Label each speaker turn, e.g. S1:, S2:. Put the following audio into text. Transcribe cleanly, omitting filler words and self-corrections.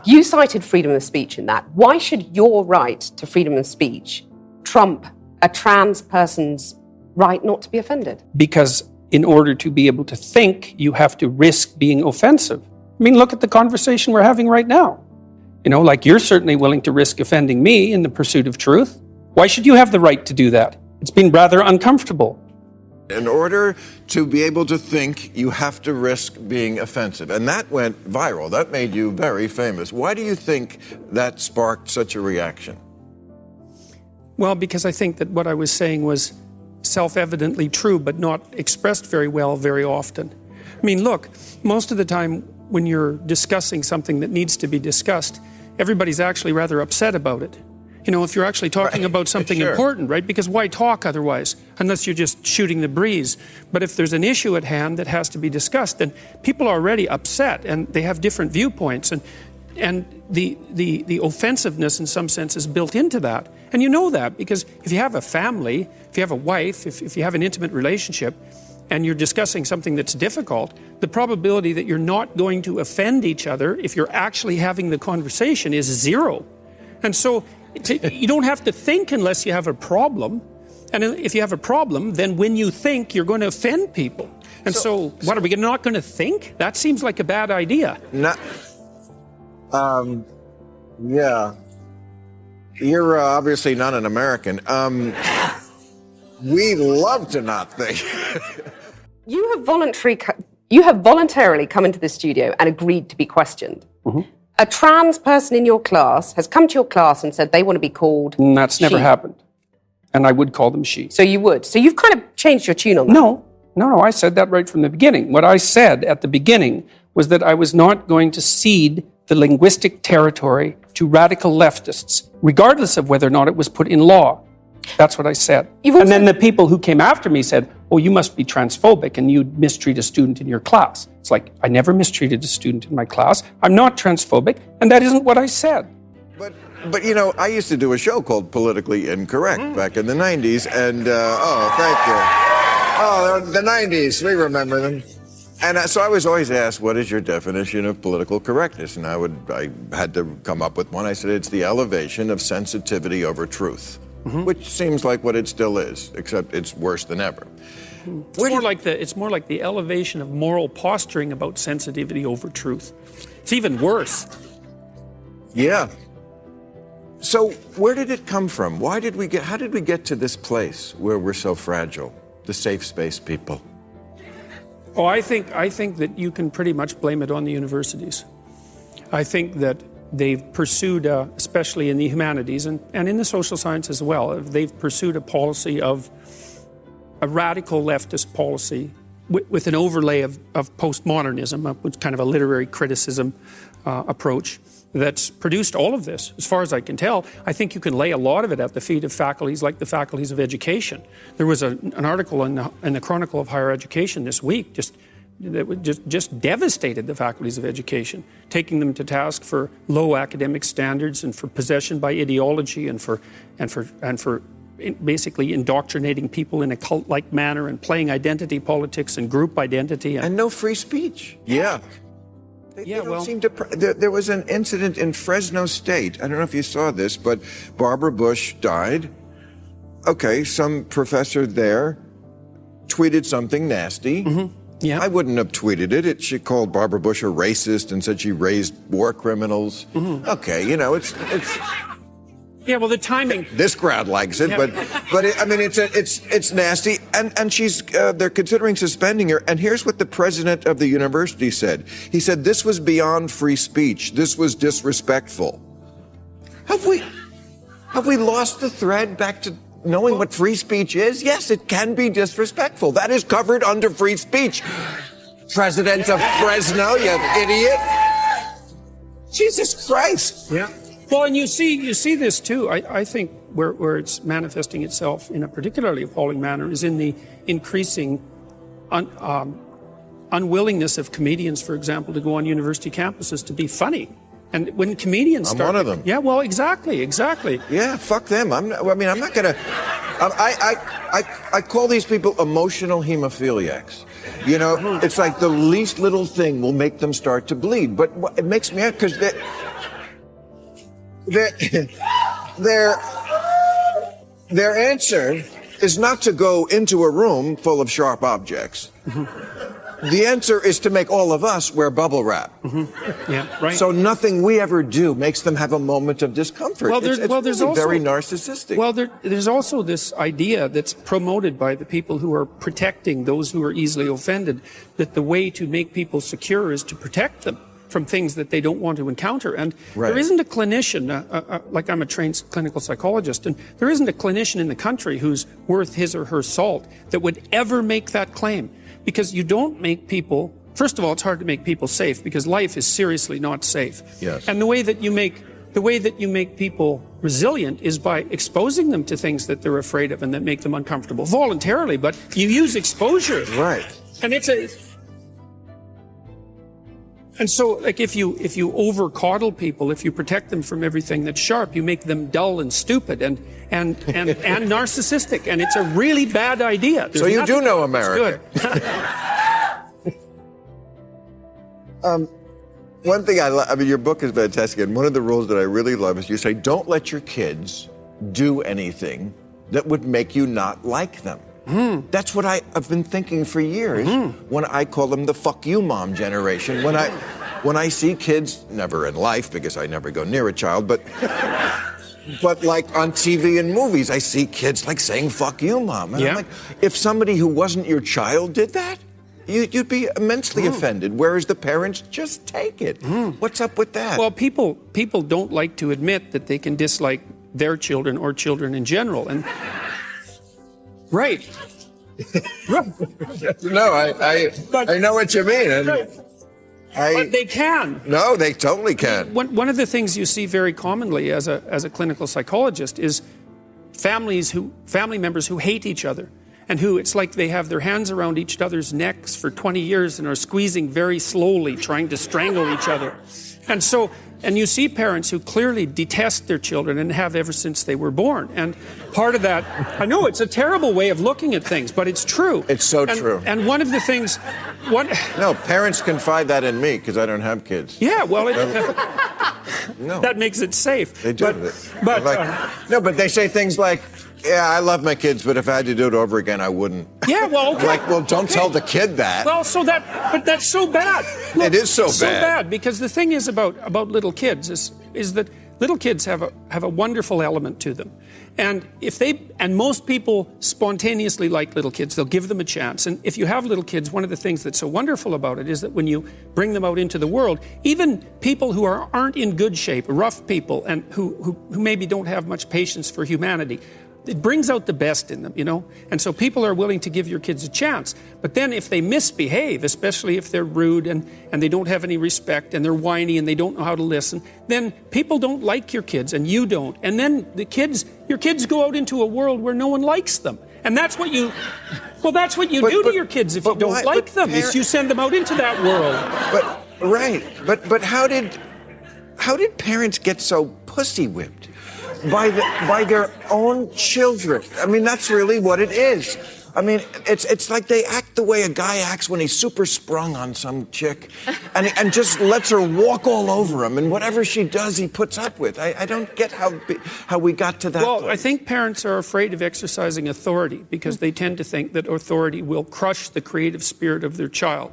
S1: You cited freedom of speech in that. Why should your right to freedom of speech trump a trans person's right not to be offended?
S2: Because in order to be able to think, you have to risk being offensive. I mean, look at the conversation we're having right now. You know, like you're certainly willing to risk offending me in the pursuit of truth. Why should you have the right to do that? It's been rather uncomfortable.
S3: In order to be able to think, you have to risk being offensive. And that went viral. That made you very famous. Why do you think that sparked such a reaction?
S2: Well, because I think that what I was saying was self-evidently true, but not expressed very well very often. I mean, look, most of the time when you're discussing something that needs to be discussed, everybody's actually rather upset about it. You know, if you're actually talking about something important, right? Because why talk otherwise, unless you're just shooting the breeze? But if there's an issue at hand that has to be discussed, then people are already upset and they have different viewpoints. And the offensiveness in some sense is built into that. And you know that because if you have a family, if you have a wife, if you have an intimate relationship, and you're discussing something that's difficult, the probability that you're not going to offend each other if you're actually having the conversation is zero. And so you don't have to think unless you have a problem. And if you have a problem, then when you think, you're going to offend people. And so what, are we not going to think? That seems like a bad idea.
S3: Yeah. You're obviously not an American. We love to not think.
S1: You have voluntarily come into the studio and agreed to be questioned. Mm-hmm. A trans person in your class has come to your class and said they want to be called
S2: That's never
S1: she.
S2: happened. And I would call them she.
S1: So you would. So you've kind of changed your tune on that.
S2: No, I said that right from the beginning. What I said at the beginning was that I was not going to cede the linguistic territory to radical leftists, regardless of whether or not it was put in law. That's what I said. And then the people who came after me said, oh, you must be transphobic and you'd mistreat a student in your class. It's like, I never mistreated a student in my class. I'm not transphobic, and that isn't what I said.
S3: But you know, I used to do a show called Politically Incorrect back in the 90s, and, thank you. Oh, the 90s, we remember them. And so I was always asked, what is your definition of political correctness? And I had to come up with one. I said, it's the elevation of sensitivity over truth. Mm-hmm. Which seems like what it still is, except it's worse than ever.
S2: It's more like the elevation of moral posturing about sensitivity over truth. It's even worse.
S3: Yeah. So where did it come from? How did we get to this place where we're so fragile, the safe space people?
S2: Oh, I think that you can pretty much blame it on the universities. I think that they've pursued, especially in the humanities and in the social sciences as well, they've pursued a policy of a radical leftist policy with an overlay of postmodernism, which kind of a literary criticism approach that's produced all of this. As far as I can tell, I think you can lay a lot of it at the feet of faculties like the faculties of education. There was an article in the Chronicle of Higher Education this week that just devastated the faculties of education, taking them to task for low academic standards and for possession by ideology and for basically indoctrinating people in a cult-like manner and playing identity politics and group identity.
S3: And no free speech. Yeah. There was an incident in Fresno State. I don't know if you saw this, but Barbara Bush died. Okay, some professor there tweeted something nasty. Mm-hmm. Yeah. I wouldn't have tweeted it. She called Barbara Bush a racist and said she raised war criminals. Mm-hmm. Okay, you know, it's.
S2: Yeah, well, the timing.
S3: This crowd likes it, but it's nasty, and they're considering suspending her. And here's what the president of the university said. He said this was beyond free speech. This was disrespectful. Have we lost the thread back to knowing what free speech is? Yes, it can be disrespectful. That is covered under free speech. President of Fresno, you idiot. Jesus Christ.
S2: Yeah. Well, and you see this too. I think where it's manifesting itself in a particularly appalling manner is in the increasing unwillingness of comedians, for example, to go on university campuses to be funny. And when comedians
S3: I'm one of them.
S2: Yeah, well, exactly.
S3: Yeah, fuck them. I'm not gonna. I call these people emotional hemophiliacs. You know, it's like the least little thing will make them start to bleed. But it makes me because their answer is not to go into a room full of sharp objects. The answer is to make all of us wear bubble wrap.
S2: Yeah, right.
S3: So nothing we ever do makes them have a moment of discomfort.
S2: Well,
S3: It's
S2: there's
S3: really
S2: also
S3: very narcissistic.
S2: Well, there's also this idea that's promoted by the people who are protecting those who are easily offended, that the way to make people secure is to protect them from things that they don't want to encounter. And there isn't a clinician, like I'm a trained clinical psychologist, and there isn't a clinician in the country who's worth his or her salt that would ever make that claim. Because you don't make people, first of all, it's hard to make people safe because life is seriously not safe.
S3: Yes.
S2: And the way that you make people resilient is by exposing them to things that they're afraid of and that make them uncomfortable voluntarily, but you use exposure.
S3: Right.
S2: And so, like, if you over coddle people, if you protect them from everything that's sharp, you make them dull and stupid and narcissistic, and it's a really bad idea.
S3: So you do know America.
S2: Good.
S3: One thing I mean, your book is fantastic, and one of the rules that I really love is you say, don't let your kids do anything that would make you not like them. That's what I've been thinking for years when I call them the fuck you mom generation. When I see kids, never in life because I never go near a child, but like on TV and movies, I see kids like saying fuck you mom. And I'm like, if somebody who wasn't your child did that, you'd be immensely offended, whereas the parents just take it. What's up with that?
S2: Well, people don't like to admit that they can dislike their children or children in general. And right.
S3: No, I know what you mean. And
S2: but they can.
S3: No, they totally can.
S2: One of the things you see very commonly as a clinical psychologist is family members who hate each other and who it's like they have their hands around each other's necks for 20 years and are squeezing very slowly, trying to strangle each other. And you see parents who clearly detest their children and have ever since they were born. And part of that, I know it's a terrible way of looking at things, but it's true.
S3: It's so true.
S2: And one of the things...
S3: No, parents confide that in me because I don't have kids.
S2: Yeah, well...
S3: No.
S2: That makes it safe.
S3: They do. But they say things like, yeah, I love my kids, but if I had to do it over again, I wouldn't.
S2: Yeah, well, okay.
S3: Like, well, don't tell the kid that.
S2: Well, but that's so bad. Look,
S3: it is so
S2: so bad because the thing is about little kids is that little kids have a wonderful element to them. And most people spontaneously like little kids, they'll give them a chance. And if you have little kids, one of the things that's so wonderful about it is that when you bring them out into the world, even people who aren't in good shape, rough people, and who maybe don't have much patience for humanity, it brings out the best in them, you know? And so people are willing to give your kids a chance. But then if they misbehave, especially if they're rude and they don't have any respect and they're whiny and they don't know how to listen, then people don't like your kids and you don't. And then your kids go out into a world where no one likes them. And that's what you do to your kids if you don't like them, is you send them out into that world.
S3: But how did parents get so pussy whipped? By their own children. I mean, that's really what it is. I mean, it's like they act the way a guy acts when he's super sprung on some chick and just lets her walk all over him, and whatever she does, he puts up with. I don't get how we got to that point.
S2: I think parents are afraid of exercising authority because they tend to think that authority will crush the creative spirit of their child.